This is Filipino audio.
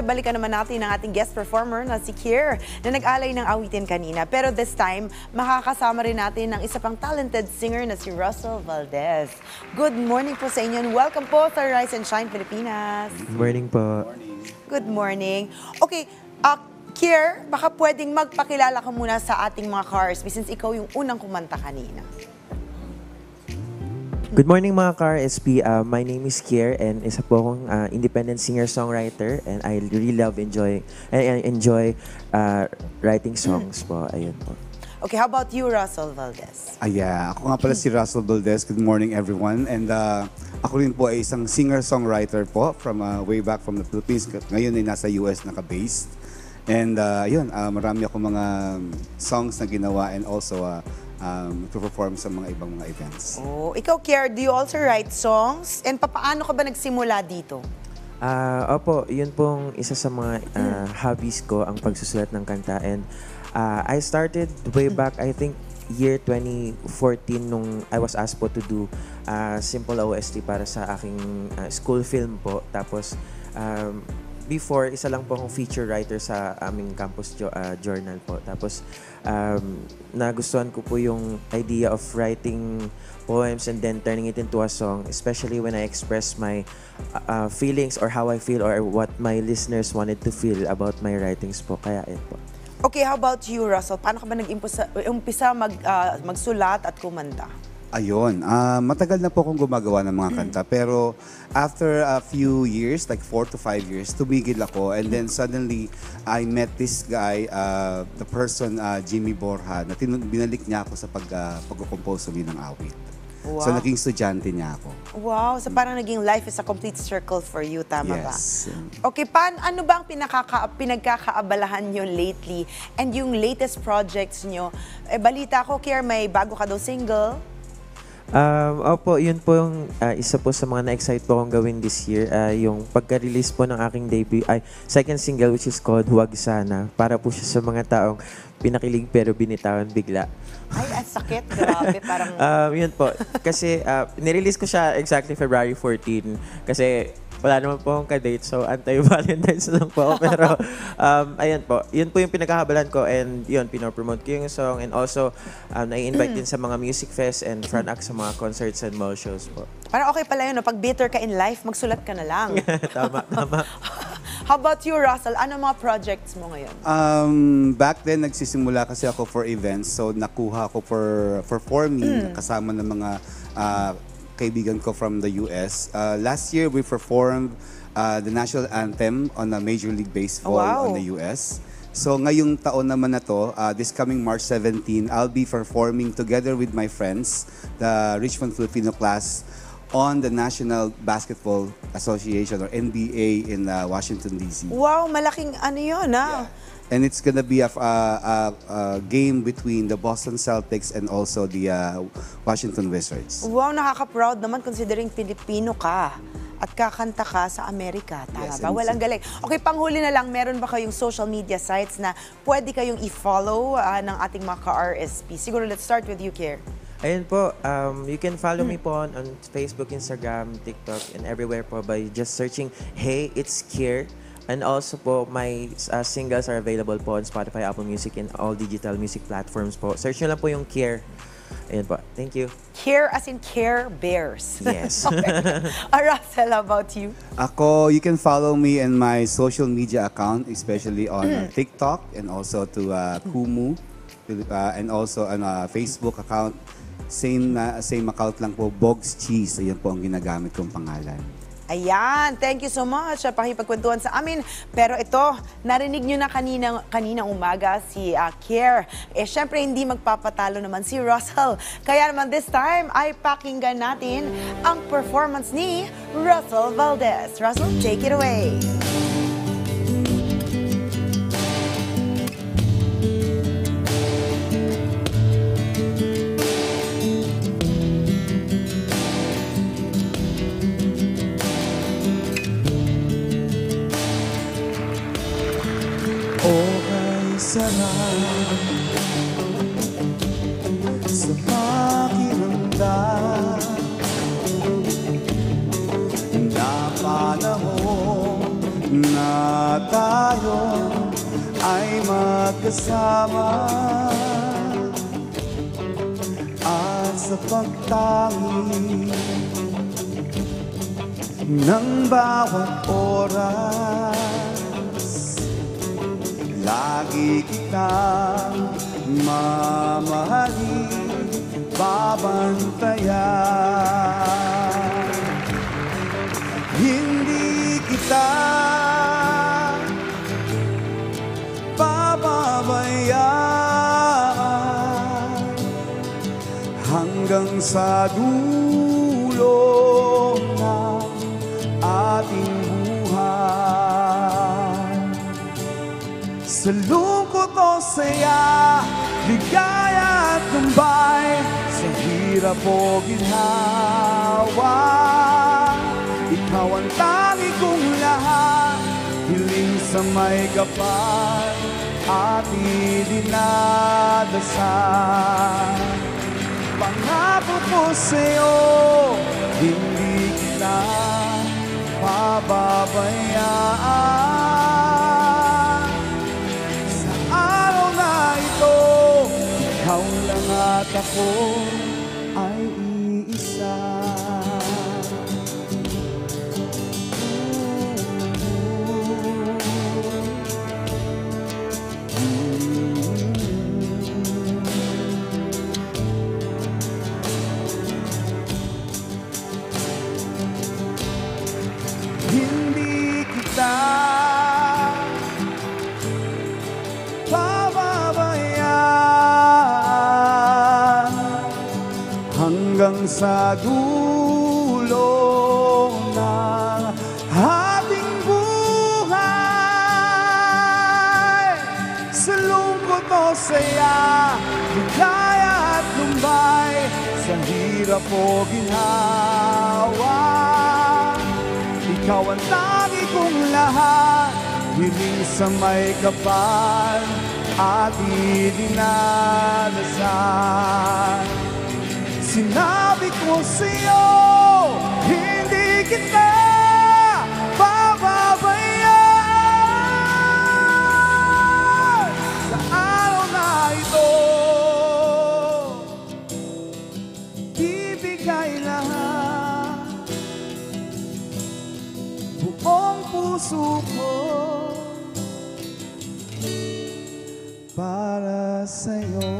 Balikan naman natin ang ating guest performer na si Kier na nag-alay ng awitin kanina. Pero this time, makakasama rin natin ng isa pang talented singer na si Russell Valdez. Good morning po sa inyo and welcome po sa Rise and Shine Pilipinas. Good morning po. Good morning. Okay, Kier, baka pwedeng magpakilala ka muna sa ating mga cars since ikaw yung unang kumanta kanina. Good morning mga Car-SP. My name is Kier and isa po akong independent singer-songwriter and I really enjoy writing songs po. Ayun po. Okay, how about you, Russell Valdez? Ako nga pala si Russell Valdez. Good morning everyone. And ako rin po ay isang singer-songwriter po from way back from the Philippines. Ngayon ay nasa US naka-based. And marami akong mga songs na ginawa and also to perform sa mga ibang mga events. Oh, ikaw, Kier, do you also write songs? And paano ka ba nagsimula dito? Opo, yun pong isa sa mga hobbies ko, ang pagsusulat ng kanta. And I started way back, I think, year 2014 nung I was asked po to do simple OST para sa aking school film po. Tapos, before, isa lang po akong feature writer sa aming campus journal po. Tapos, nagustuhan ko po yung idea of writing poems and then turning it into a song, especially when I express my feelings or how I feel or what my listeners wanted to feel about my writings po. Kaya yun po. Okay, how about you, Russell? Paano ka ba nag-umpisa magsulat at kumanta? Matagal na po akong gumagawa ng mga kanta pero after a few years, like 4 to 5 years, tumigil ako and then suddenly I met this guy, the person, Jimmy Borja, na binalik niya ako sa pag-compose ng awit. Wow. So naging estudyante niya ako. Wow, so parang naging life is a complete circle for you, tama ba? Yes. Okay, ano ba ang pinagkakaabalahan nyo lately and yung latest projects nyo? Balita ko, Kier, may bago ka daw single. Opo, yun po yung isa po sa mga na-excite po akong gawin this year. Yung pagka-release po ng aking debut, second single which is called Huwag Sana. Para po siya sa mga taong pinakilig pero binitawan bigla. Ay, ang sakit. Grabe, parang... Yun po. Kasi nirelease ko siya exactly February 14. Kasi wala naman po akong ka-date, so anti-Valentine's lang po ako. Pero, ayan po. Yun po yung pinagkakabalan ko and yun, pinopromote ko yung song. And also, nai-invite din sa mga music fest and front act sa mga concerts and mall shows po. Parang okay pala yun, no? Pag bitter ka in life, magsulat ka na lang. Tama. How about you, Russell? Ano mga projects mo ngayon? Back then, nagsisimula kasi ako for events. So, nakuha ako for performing kasama ng mga kaibigan ko from the US. Last year, we performed the national anthem on a Major League Baseball on the US. So ngayong taon naman na to, this coming March 17, I'll be performing together with my friends, the Richmond Filipino class, on the National Basketball Association or NBA in Washington, D.C. Wow, malaking ano yun, ha? Yeah. And it's gonna be a game between the Boston Celtics and also the Washington Wizards. Wow, nakaka-proud naman considering Pilipino ka at kakanta ka sa Amerika. Tama Yes, ba? Walang galing. Okay, panghuli na lang, meron ba kayong social media sites na pwede kayong i-follow ng ating mga ka-RSP? Siguro, let's start with you, Kier. Ayun po, you can follow me po on Facebook, Instagram, TikTok, and everywhere po by just searching, Hey, It's Kier. And also po, my singles are available po on Spotify, Apple Music, and all digital music platforms po. Search nyo lang po yung Kier. Ayun po. Thank you. Kier as in Care Bears. Yes. Okay. Russell, how about you? You can follow me in my social media account, especially on TikTok and also to Kumu, and also on Facebook account. Same account lang po, Bogs Cheese. Ayan po ang ginagamit kong pangalan. Ayan, thank you so much sa pakipagkwentuhan sa amin. Pero ito, narinig nyo na kaninang umaga si Kier. Syempre hindi magpapatalo naman si Russell. Kaya naman this time ay pakinggan natin ang performance ni Russell Valdez. Russell, take it away. sarap sa pakiramdam na panahon na kasama at sa pagtangi ng bawat oras. Lagi kitang mamahalin, babantayan. Hindi kita pababayaan hanggang sa dulo ng ating buhay. Sa lungkot o saya, ligaya at tambay, sa hirap o ginhawa, ikaw ang tangi kong lahat, hiling sa may kapal at idinadasal. Pangako ko sa'yo, hindi kita pababayaan. Sa araw na ito, ikaw lang at ako ay iisa. Hindi kita pababayaan hanggang sa dulo ng ating buhay. Sa lungkot o saya, ligaya at lumbay, sa hirap o ginhawa, ikaw ang tangi kong lahat, hiling sa may kapal at idinadasal. Sinabi ko sa'yo, hindi kita pababayaan. Sa araw na ito, bibigay lahat, buong puso ko para sa'yo.